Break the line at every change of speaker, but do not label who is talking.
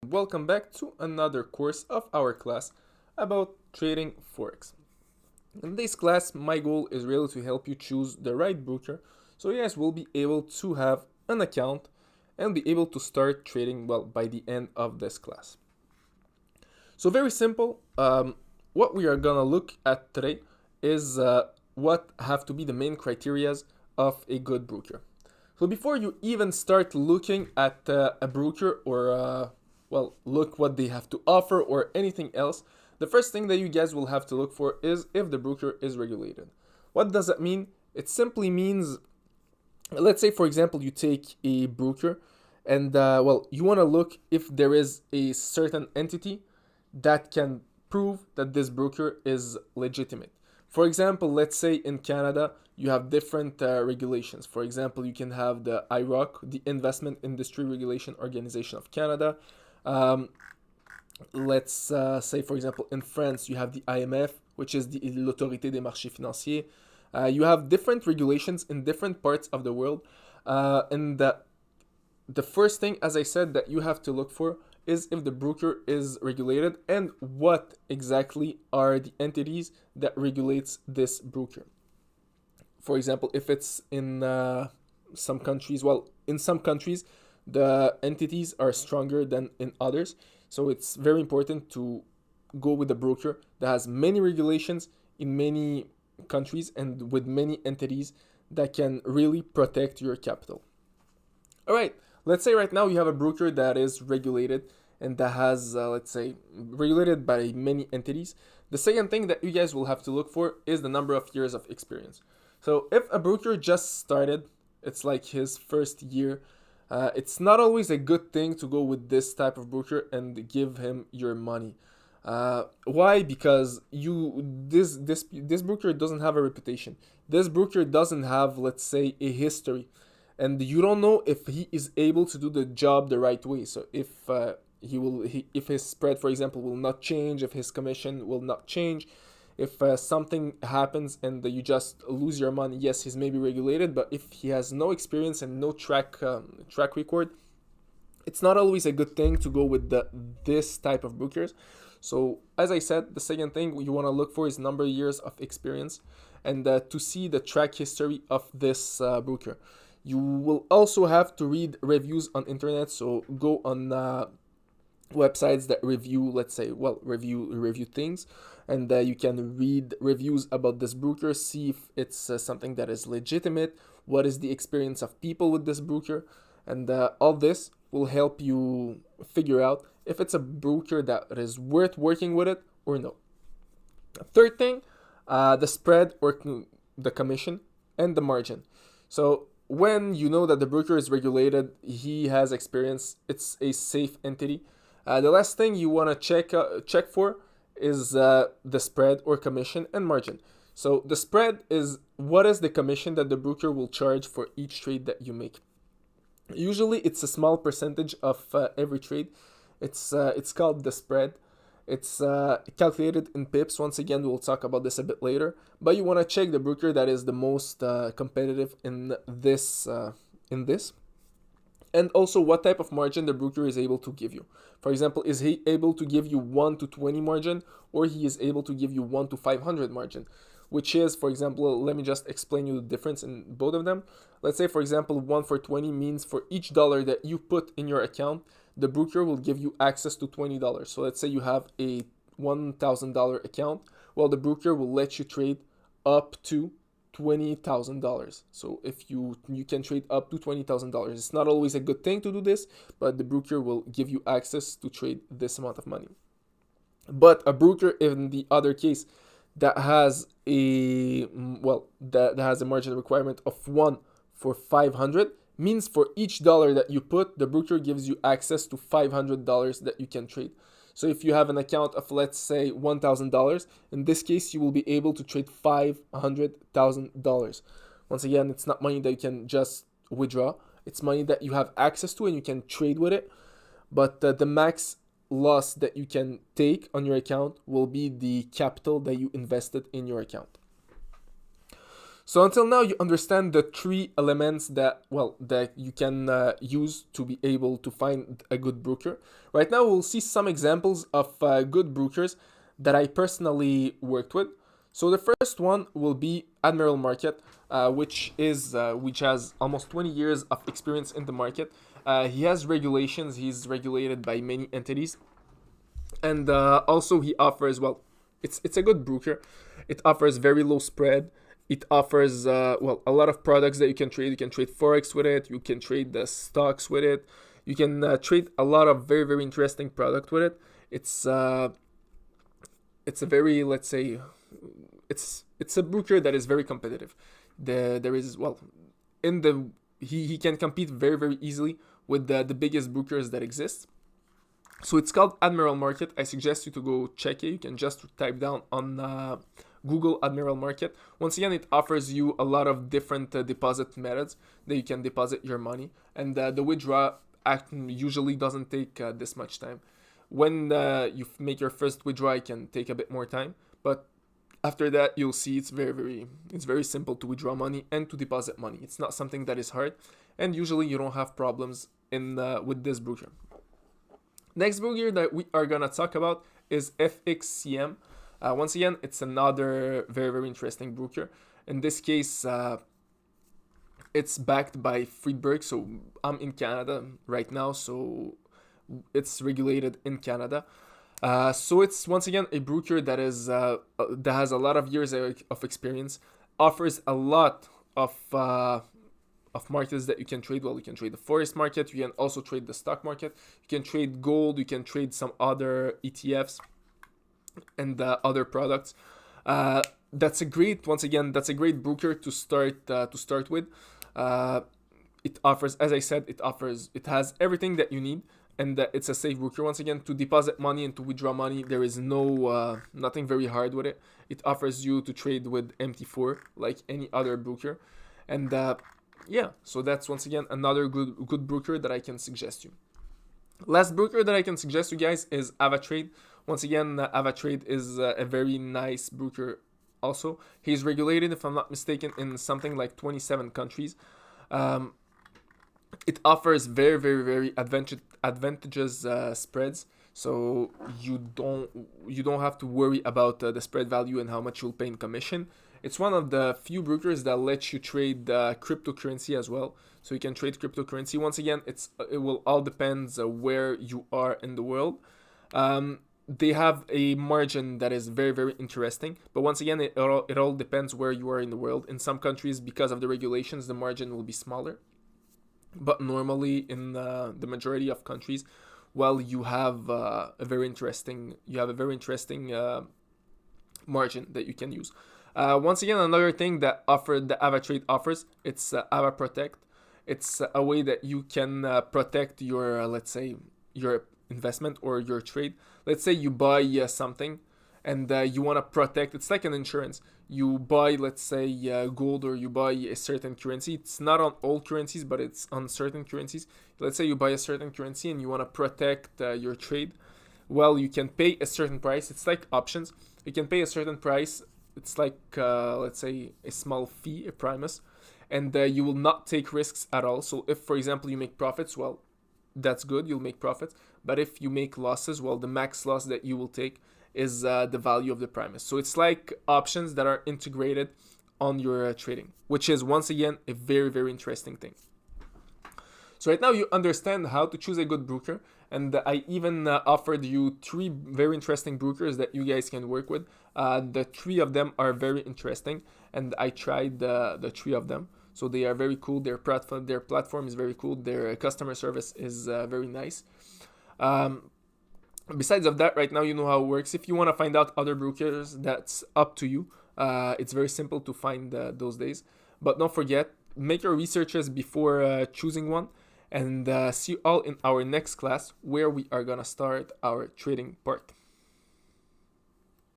welcome back to another course of our class about trading Forex. In this class, my goal is really to help you choose the right broker so you guys will be able to have an account and be able to start trading well by the end of this class. So very simple, what we are gonna look at today is what have to be the main criterias of a good broker. So before you even start looking at a broker or look what they have to offer or anything else, the first thing that you guys will have to look for is if the broker is regulated. What does that mean? It simply means, let's say for example, you take a broker and you want to look if there is a certain entity that can prove that this broker is legitimate. For example, let's say in Canada, you have different regulations. For example, you can have the IROC, the Investment Industry Regulation Organization of Canada. Let's say, for example, in France, you have the IMF, which is the l'Autorité des marchés financiers. You have different regulations in different parts of the world. And the first thing, as I said, that you have to look for is if the broker is regulated and what exactly are the entities that regulates this broker. For example, if it's in some countries, in some countries, the entities are stronger than in others. So it's very important to go with a broker that has many regulations in many countries and with many entities that can really protect your capital. All right, let's say right now you have a broker that is regulated and that has, let's say, regulated by many entities. The second thing that you guys will have to look for is the number of years of experience. So if a broker just started, it's like his first year, it's not always a good thing to go with this type of broker and give him your money. Why? Because this broker doesn't have a reputation. This broker doesn't have, let's say, a history, and you don't know if he is able to do the job the right way. So if if his spread, for example, will not change, if his commission will not change, if something happens and you just lose your money, yes, he's maybe regulated, but if he has no experience and no track record, it's not always a good thing to go with this type of brokers. So as I said, the second thing you want to look for is number of years of experience and to see the track history of this broker. You will also have to read reviews on internet, so go on websites that review, let's say, review things, and you can read reviews about this broker, see if it's something that is legitimate, what is the experience of people with this broker, and all this will help you figure out if it's a broker that is worth working with it or no. Third thing, the spread or the commission and the margin. So when you know that the broker is regulated, he has experience, it's a safe entity. The last thing you want to check for is the spread or commission and margin. So the spread is what is the commission that the broker will charge for each trade that you make. Usually it's a small percentage of every trade. It's called the spread. It's calculated in pips. Once again, we'll talk about this a bit later. But you want to check the broker that is the most competitive in this. And also what type of margin the broker is able to give you. For example, is he able to give you 1 to 20 margin, or he is able to give you 1 to 500 margin, which is, for example, let me just explain you the difference in both of them. Let's say, for example, 1 for 20 means for each dollar that you put in your account, the broker will give you access to $20. So let's say you have a $1,000 account. Well, the broker will let you trade up to $20,000. So if you can trade up to $20,000. It's not always a good thing to do this, but the broker will give you access to trade this amount of money. But a broker in the other case that has a margin requirement of 1 for 500 means for each dollar that you put, the broker gives you access to $500 that you can trade. So if you have an account of, let's say, $1,000, in this case, you will be able to trade $500,000. Once again, it's not money that you can just withdraw. It's money that you have access to and you can trade with it. But the max loss that you can take on your account will be the capital that you invested in your account. So until now, you understand the three elements that, well, that you can use to be able to find a good broker. Right now, we'll see some examples of good brokers that I personally worked with. So the first one will be Admiral Market, which has almost 20 years of experience in the market. He has regulations. He's regulated by many entities, and also he offers, well, it's a good broker. It offers very low spread. It offers well, a lot of products that you can trade. You can trade forex with it. You can trade the stocks with it. You can trade a lot of very, very interesting product with it. It's a very, let's say, it's a broker that is very competitive. There is, well, in the he can compete very, very easily with the biggest brokers that exist. So it's called Admiral Market. I suggest you to go check it. You can just type down on Google Admiral Market. Once again, it offers you a lot of different deposit methods that you can deposit your money, and the withdrawal usually doesn't take this much time. When you make your first withdrawal, it can take a bit more time, but after that, you'll see it's very simple to withdraw money and to deposit money. It's not something that is hard, and usually you don't have problems in with this broker. Next broker that we are gonna talk about is FXCM. Once again, it's another very, very interesting broker. In this case, it's backed by Friedberg. So I'm in Canada right now, so it's regulated in Canada. So it's once again a broker that has a lot of years of experience, offers a lot of markets that you can trade. Well, you can trade the forex market. You can also trade the stock market. You can trade gold. You can trade some other ETFs and other products. That's a great broker to start with. It offers, as I said, it has everything that you need, and it's a safe broker. Once again, to deposit money and to withdraw money, there is nothing very hard with it. It offers you to trade with MT4 like any other broker, and yeah, so that's once again another good broker that I can suggest you. Last broker that I can suggest you guys is AvaTrade. Once again, AvaTrade is a very nice broker also. He's regulated, if I'm not mistaken, in something like 27 countries. It offers very, very, very advantageous spreads. So you don't have to worry about the spread value and how much you'll pay in commission. It's one of the few brokers that lets you trade cryptocurrency as well. So you can trade cryptocurrency. Once again, it will all depends where you are in the world. They have a margin that is very, very interesting. But once again, it all depends where you are in the world. In some countries, because of the regulations, the margin will be smaller. But normally, in the majority of countries, well, you have a very interesting margin that you can use. Once again, another thing that the AvaTrade offers, it's Ava Protect. It's a way that you can protect your, let's say, your investment or your trade. Let's say you buy something and you want to protect. It's like an insurance. You buy, let's say, gold, or you buy a certain currency. It's not on all currencies, but it's on certain currencies. Let's say you buy a certain currency and you want to protect your trade. Well, you can pay a certain price. It's like options. You can pay a certain price. It's like, let's say, a small fee, a primus, and you will not take risks at all. So if, for example, you make profits, well, that's good, you'll make profits. But if you make losses, well, the max loss that you will take is the value of the primus. So it's like options that are integrated on your trading, which is, once again, a very, very interesting thing. So right now you understand how to choose a good broker, and I even offered you 3 very interesting brokers that you guys can work with. The 3 of them are very interesting, and I tried the 3 of them. So they are very cool. Their platform is very cool. Their customer service is very nice. Besides of that, right now you know how it works. If you want to find out other brokers, that's up to you. It's very simple to find those days. But don't forget, make your researches before choosing one. And see you all in our next class, where we are gonna start our trading part.